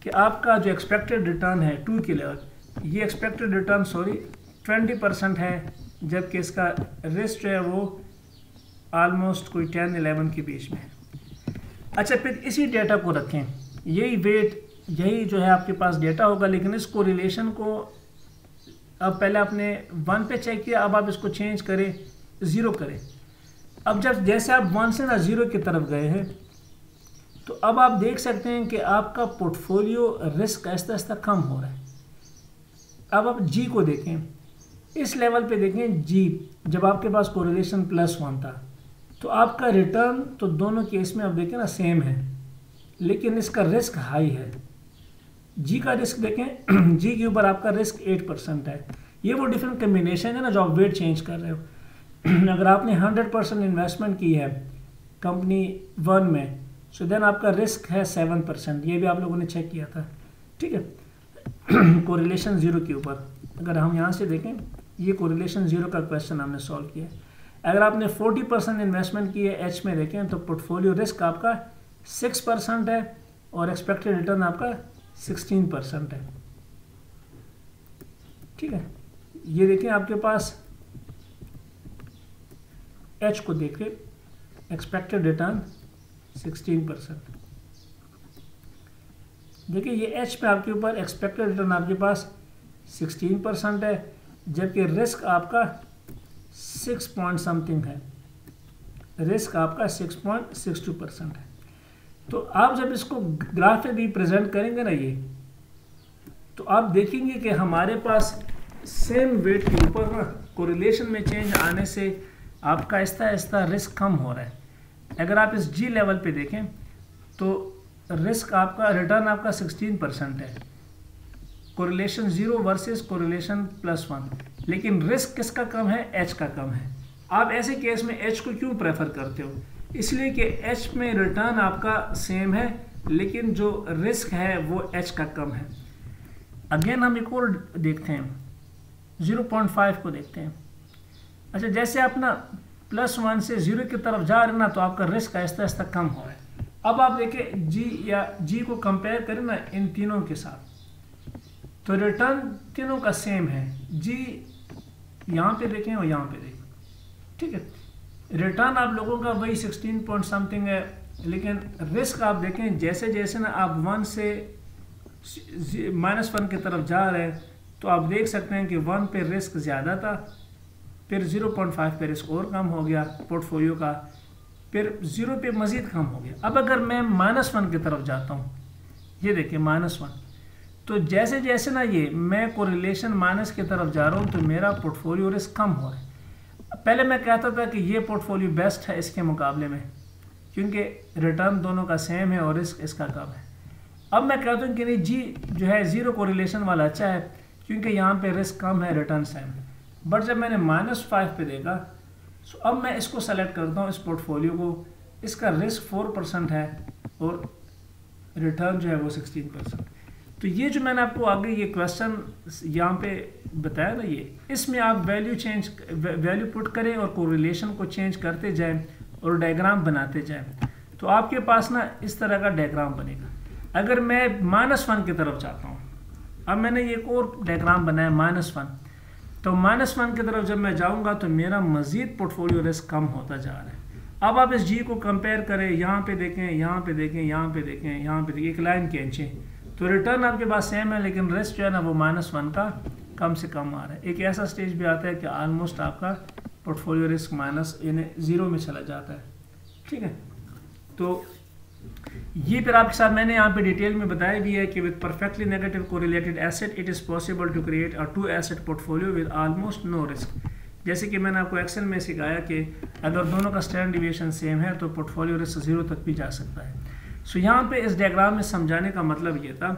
Speaker 1: कि आपका जो एक्सपेक्टेड रिटर्न है 2 के लेवल, ये एक्सपेक्टेड रिटर्न 20% है, जबकि इसका रिस्क जो है वो ऑलमोस्ट कोई 10-11 के बीच में है। अच्छा, फिर इसी डेटा को रखें, यही वेट, यही जो है आपके पास डेटा होगा, लेकिन इस कोरिलेशन को अब पहले आपने 1 पे चेक किया, अब आप इसको चेंज करें, 0 करें। अब जब जैसे आप 1 से ना 0 की तरफ गए हैं, तो अब आप देख सकते हैं कि आपका पोर्टफोलियो रिस्क आहिस्ता आहिस्ता कम हो रहा है। अब आप जी को देखें, इस लेवल पे देखें जी, जब आपके पास कोरिलेशन +1 था तो आपका रिटर्न तो दोनों केस में आप देखें ना सेम है, लेकिन इसका रिस्क हाई है। जी का रिस्क देखें, जी के ऊपर आपका रिस्क 8% है। ये वो डिफरेंट कम्बिनेशन है ना जो आप वेट चेंज कर रहे हो। अगर आपने 100% इन्वेस्टमेंट की है कंपनी 1 में, सो देन आपका रिस्क है 7%, ये भी आप लोगों ने चेक किया था, ठीक है। कोरिलेशन 0 के ऊपर अगर हम यहाँ से देखें, ये कोरिलेशन 0 का क्वेश्चन हमने सॉल्व किया है। अगर आपने 40% इन्वेस्टमेंट की है एच में देखें, तो पोर्टफोलियो रिस्क आपका 6% है और एक्सपेक्टेड रिटर्न आपका 16% है, ठीक है। ये देखें आपके पास एच को देखें, एक्सपेक्टेड रिटर्न 16%। देखिए ये एच पे आपके ऊपर एक्सपेक्टेड रिटर्न आपके पास 16% है, जबकि रिस्क आपका 6 पॉइंट समथिंग है, रिस्क आपका 6.62% है। तो आप जब इसको ग्राफ में रिप्रेजेंट करेंगे ना ये, तो आप देखेंगे कि हमारे पास सेम वेट के ऊपर ना कोरिलेशन में चेंज आने से आपका आहिस्ता आहिस्ता रिस्क कम हो रहा है। अगर आप इस जी लेवल पे देखें तो रिस्क आपका, रिटर्न आपका 16% है, कोरिलेशन 0 वर्सेस कोरिलेशन +1, लेकिन रिस्क किसका कम है? एच का कम है। आप ऐसे केस में एच को क्यों प्रेफर करते हो? इसलिए कि एच में रिटर्न आपका सेम है लेकिन जो रिस्क है वो एच का कम है। अगेन हम एक और देखते हैं, 0.5 को देखते हैं। अच्छा, जैसे आप ना +1 से 0 की तरफ जा रहे हैं ना, तो आपका रिस्क आहिस्ता आहिस्ता कम हो रहा है। अब आप देखें जी या जी को कंपेयर करें ना इन तीनों के साथ, तो रिटर्न तीनों का सेम है। जी यहाँ पे देखें और यहाँ पे देखें, ठीक है, रिटर्न आप लोगों का वही 16 पॉइंट समथिंग है, लेकिन रिस्क आप देखें जैसे जैसे ना आप 1 से -1 की तरफ जा रहे हैं, तो आप देख सकते हैं कि 1 पे रिस्क ज़्यादा था, फिर 0.5 पे रिस्क और कम हो गया पोर्टफोलियो का, फिर 0 पे मज़ीद कम हो गया। अब अगर मैं -1 की तरफ जाता हूँ, ये देखिए -1, तो जैसे जैसे ना ये मैं कोरिलेशन माइनस की तरफ जा रहा हूँ तो मेरा पोर्टफोलियो रिस्क कम हो रहा है। पहले मैं कहता था कि ये पोर्टफोलियो बेस्ट है इसके मुकाबले में, क्योंकि रिटर्न दोनों का सेम है और रिस्क इसका कम है। अब मैं कहता हूँ कि नहीं जी जो है 0 कोरिलेशन वाला अच्छा है, क्योंकि यहाँ पे रिस्क कम है, रिटर्न सेम है। बट जब मैंने -5 पे देखा, तो अब मैं इसको सेलेक्ट करता हूँ, इस पोर्टफोलियो को, इसका रिस्क 4% है और रिटर्न जो है वो 16%। तो ये जो मैंने आपको आगे ये क्वेश्चन यहाँ पे बताया ना, ये इसमें आप वैल्यू पुट करें और कोरिलेशन को चेंज करते जाएं और डायग्राम बनाते जाएं, तो आपके पास ना इस तरह का डायग्राम बनेगा। अगर मैं -1 की तरफ जाता हूँ, अब मैंने एक और डायग्राम बनाया -1, तो -1 की तरफ जब मैं जाऊँगा तो मेरा मज़ीद पोर्टफोलियो रिस्क कम होता जा रहा है। अब आप इस जी को कंपेयर करें, यहाँ पे देखें, यहाँ पे देखें, यहाँ पे देखें, यहाँ पे देखें, एक लाइन खींचें, तो रिटर्न आपके पास सेम है लेकिन रिस्क जो है ना वो -1 का कम से कम आ रहा है। एक ऐसा स्टेज भी आता है कि ऑलमोस्ट आपका पोर्टफोलियो रिस्क यानी 0 में चला जाता है, ठीक है। तो ये फिर आपके साथ मैंने यहाँ पे डिटेल में बताया भी है कि with perfectly negative correlated asset it is possible to create a 2 asset portfolio with almost no risk. जैसे कि मैंने आपको एक्सेल में सिखाया कि अगर दोनों का स्टैंडर्ड डिविएशन सेम है तो पोर्टफोलियो रिस्क 0 तक भी जा सकता है। सो यहाँ पे इस डायग्राम में समझाने का मतलब ये था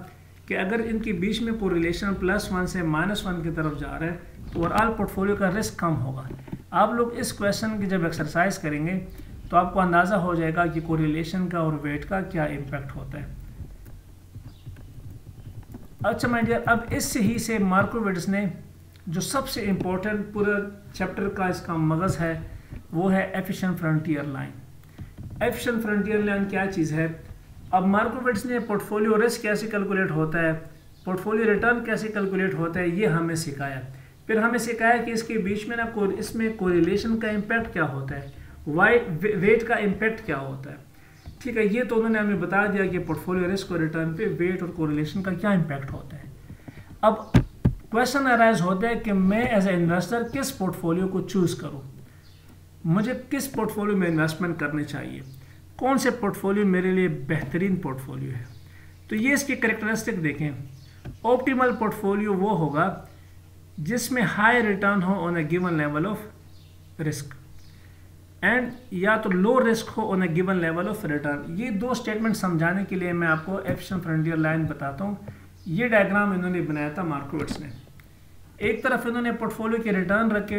Speaker 1: कि अगर इनके बीच में कोरिलेशन +1 से -1 की तरफ जा रहा है तो ओवरऑल पोर्टफोलियो का रिस्क कम होगा। आप लोग इस क्वेश्चन की जब एक्सरसाइज करेंगे तो आपको अंदाज़ा हो जाएगा कि कोरिलेशन का और वेट का क्या इम्पैक्ट होता है। अच्छा माय डियर, अब इससे ही से मार्कोविट्ज़ ने जो सबसे इम्पोर्टेंट पूरा चैप्टर का इसका मगज़ है वो है efficient frontier line. Efficient frontier line क्या चीज़ है? अब मार्कोविट्ज़ ने पोर्टफोलियो रिस्क कैसे कैलकुलेट होता है, पोर्टफोलियो रिटर्न कैसे कैलकुलेट होता है, ये हमें सिखाया। फिर हमें सिखाया कि इसके बीच में ना इसमें कोरिलेशन का इम्पैक्ट क्या होता है, वेट का इम्पैक्ट क्या होता है, ठीक है। ये तो उन्होंने हमें बता दिया कि पोर्टफोलियो रिस्क और रिटर्न पे वेट और कोरिलेशन का क्या इम्पैक्ट होता है। अब क्वेश्चन अराइज होता है कि मैं एज ए इन्वेस्टर किस पोर्टफोलियो को चूज़ करूँ, मुझे किस पोर्टफोलियो में इन्वेस्टमेंट करनी चाहिए, कौन से पोर्टफोलियो मेरे लिए बेहतरीन पोर्टफोलियो है। तो ये इसकी कैरेक्टरिस्टिक देखें। ऑप्टिमल पोर्टफोलियो वो होगा जिसमें हाई रिटर्न हो on a given level of risk and या तो लो रिस्क हो on a given level of return. ये दो स्टेटमेंट समझाने के लिए मैं आपको एफिशिएंट फ्रंटियर लाइन बताता हूँ। ये डायग्राम इन्होंने बनाया था मार्कोविट्ज़ ने। एक तरफ इन्होंने पोर्टफोलियो के रिटर्न रखे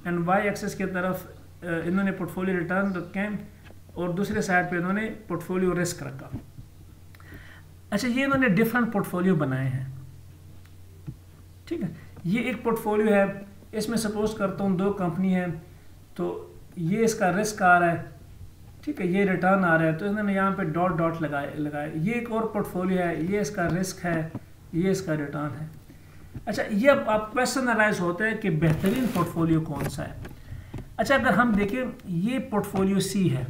Speaker 1: एंड वाई एक्सेस की तरफ इन्होंने पोर्टफोलियो रिटर्न रखे और दूसरे साइड पे इन्होंने पोर्टफोलियो रिस्क रखा। अच्छा, ये इन्होंने डिफरेंट पोर्टफोलियो बनाए हैं, ठीक है। ये एक पोर्टफोलियो है, इसमें सपोज करता हूँ 2 कंपनी है, तो ये इसका रिस्क आ रहा है, ठीक है, ये रिटर्न आ रहा है, तो इन्होंने यहाँ पे डॉट डॉट लगाए। ये एक और पोर्टफोलियो है, ये इसका रिस्क है, ये इसका रिटर्न है। अच्छा, ये अब आप क्वेश्चन अराइज होता है कि बेहतरीन पोर्टफोलियो कौन सा है। अच्छा, अगर हम देखें ये पोर्टफोलियो सी है,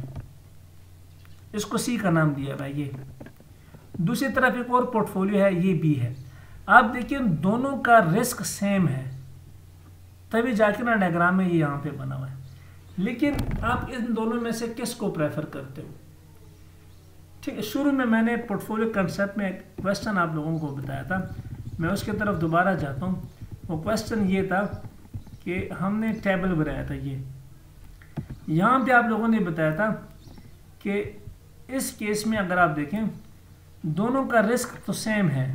Speaker 1: इसको सी का नाम दिया भाई। ये दूसरी तरफ एक और पोर्टफोलियो है, ये बी है। आप देखिए दोनों का रिस्क सेम है, तभी जाके ना डायग्राम में ये यहाँ पे बना हुआ है। लेकिन आप इन दोनों में से किस को प्रेफर करते हो, ठीक है, शुरू में मैंने पोर्टफोलियो कंसेप्ट में एक क्वेश्चन आप लोगों को बताया था, मैं उसकी तरफ दोबारा जाता हूँ। वो क्वेश्चन ये था कि हमने टेबल बनाया था, ये यहाँ पे आप लोगों ने बताया था कि इस केस में अगर आप देखें दोनों का रिस्क तो सेम है,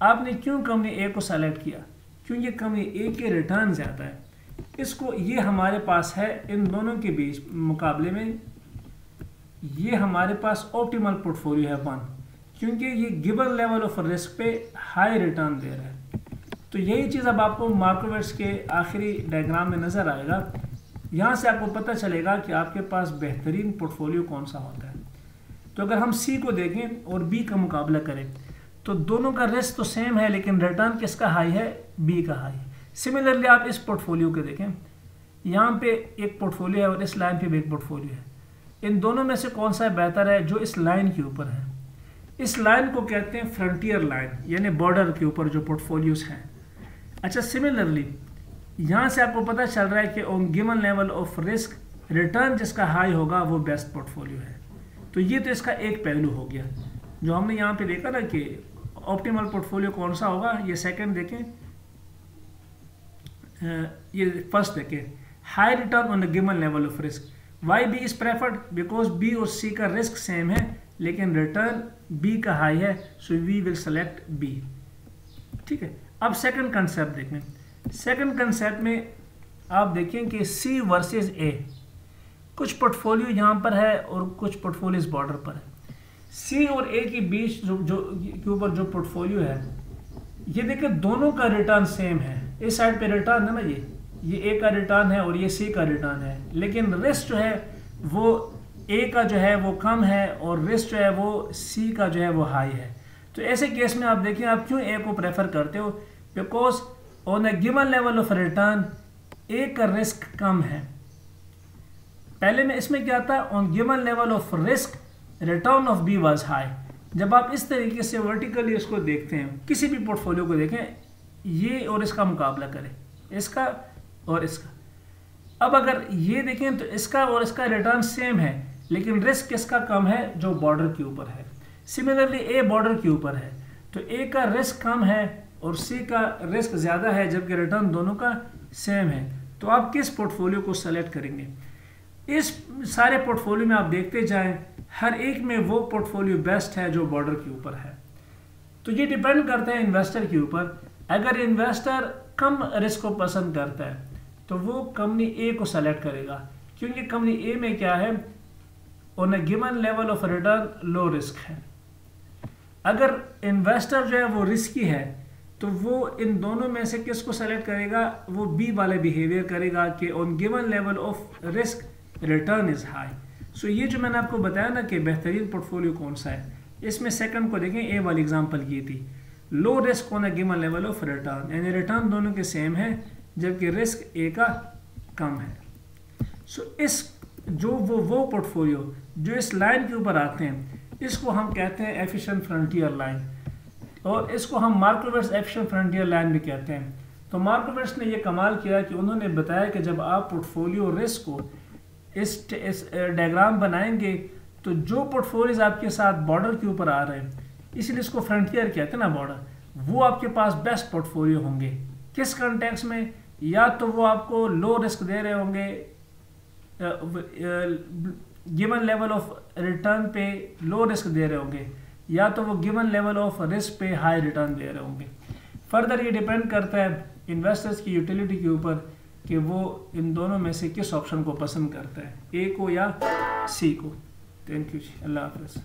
Speaker 1: आपने क्यों कंपनी ए को सेलेक्ट किया? क्योंकि कंपनी ए के रिटर्न ज़्यादा है। इसको ये हमारे पास है इन दोनों के बीच मुकाबले में, ये हमारे पास ऑप्टिमल पोर्टफोलियो है 1, क्योंकि ये गिवन लेवल ऑफ रिस्क पे हाई रिटर्न दे रहा है। तो यही चीज़ अब आपको मार्कोवेट्स के आखिरी डायग्राम में नज़र आएगा। यहाँ से आपको पता चलेगा कि आपके पास बेहतरीन पोर्टफोलियो कौन सा होता है। तो अगर हम सी को देखें और बी का मुकाबला करें तो दोनों का रिस्क तो सेम है, लेकिन रिटर्न किसका हाई है? बी का हाई है। सिमिलरली आप इस पोर्टफोलियो को देखें, यहाँ पे एक पोर्टफोलियो है और इस लाइन पे भी एक पोर्टफोलियो है। इन दोनों में से कौन सा बेहतर है? जो इस लाइन के ऊपर है। इस लाइन को कहते हैं फ्रंटियर लाइन, यानी बॉर्डर के ऊपर जो पोर्टफोलियोज हैं। अच्छा, सिमिलरली यहाँ से आपको पता चल रहा है कि on given level of risk return जिसका हाई होगा वो बेस्ट पोर्टफोलियो है। तो ये तो इसका एक पहलू हो गया जो हमने यहाँ पे देखा ना कि ऑप्टिमल पोर्टफोलियो कौन सा होगा। ये सेकंड देखें, ये फर्स्ट देखें, high return on the given level of risk. Why B is preferred? Because B और सी का रिस्क सेम है लेकिन रिटर्न बी का हाई है, so we will select B. ठीक है, अब सेकंड कंसेप्ट देखें। सेकंड कंसेप्ट में आप देखें कि सी वर्सेस ए, कुछ पोर्टफोलियो यहाँ पर है और कुछ पोर्टफोलियो इस बॉर्डर पर है। सी और ए के बीच जो के ऊपर जो पोर्टफोलियो है, ये देखिए दोनों का रिटर्न सेम है। इस साइड पे रिटर्न है ना, ये ए का रिटर्न है और ये सी का रिटर्न है, लेकिन रिस्क जो है वो ए का जो है वो कम है और रिस्क जो है वो सी का जो है वो हाई है। तो ऐसे केस में आप देखिए आप क्यों ए को प्रेफर करते हो? Because on a given level of return A का रिस्क कम है। पहले में इसमें क्या था? On given level of risk return of B was high. जब आप इस तरीके से वर्टिकली इसको देखते हैं, किसी भी पोर्टफोलियो को देखें, ये और इसका मुकाबला करें, इसका और इसका। अब अगर ये देखें तो इसका और इसका रिटर्न सेम है, लेकिन रिस्क किसका कम है? जो बॉर्डर के ऊपर है। सिमिलरली ए बॉर्डर के ऊपर है तो ए का रिस्क कम है और सी का रिस्क ज़्यादा है, जबकि रिटर्न दोनों का सेम है। तो आप किस पोर्टफोलियो को सेलेक्ट करेंगे? इस सारे पोर्टफोलियो में आप देखते जाएं, हर एक में वो पोर्टफोलियो बेस्ट है जो बॉर्डर के ऊपर है। तो ये डिपेंड करता है इन्वेस्टर के ऊपर। अगर इन्वेस्टर कम रिस्क को पसंद करता है तो वो कंपनी ए को सेलेक्ट करेगा, क्योंकि कंपनी ए में क्या है? On a given level of return low risk है। अगर इन्वेस्टर जो है वो रिस्की है तो वो इन दोनों में से किसको सेलेक्ट करेगा? वो बी वाले बिहेवियर करेगा कि on given level of risk return is high. So ये जो मैंने आपको बताया ना कि बेहतरीन पोर्टफोलियो कौन सा है, इसमें सेकंड को देखें, ए वाली एग्जांपल ये थी, low risk on a given level of return, यानी रिटर्न दोनों के सेम है जबकि रिस्क ए का कम है। सो इस जो वो पोर्टफोलियो जो इस लाइन के ऊपर आते हैं, इसको हम कहते हैं एफिशिएंट फ्रंटियर लाइन, और इसको हम मार्कोवेट्स एफिशिएंट फ्रंटियर लाइन भी कहते हैं। तो मार्कोवेट्स ने ये कमाल किया कि उन्होंने बताया कि जब आप पोर्टफोलियो रिस्क को इस डायग्राम बनाएंगे तो जो पोर्टफोलियोज आपके साथ बॉर्डर के ऊपर आ रहे हैं, इसलिए इसको फ्रंटियर कहते हैं ना, बॉर्डर, वो आपके पास बेस्ट पोर्टफोलियो होंगे। किस कंटेक्स्ट में? या तो वो आपको लो रिस्क दे रहे होंगे, गिवन लेवल ऑफ रिटर्न पे लो रिस्क दे रहे होंगे, या तो वो गिवन लेवल ऑफ रिस्क पे हाई रिटर्न दे रहे होंगे। फर्दर ये डिपेंड करता है इन्वेस्टर्स की यूटिलिटी के ऊपर कि वो इन दोनों में से किस ऑप्शन को पसंद करता है, ए को या सी को। थैंक यू जी, अल्लाह हाफ़िज़।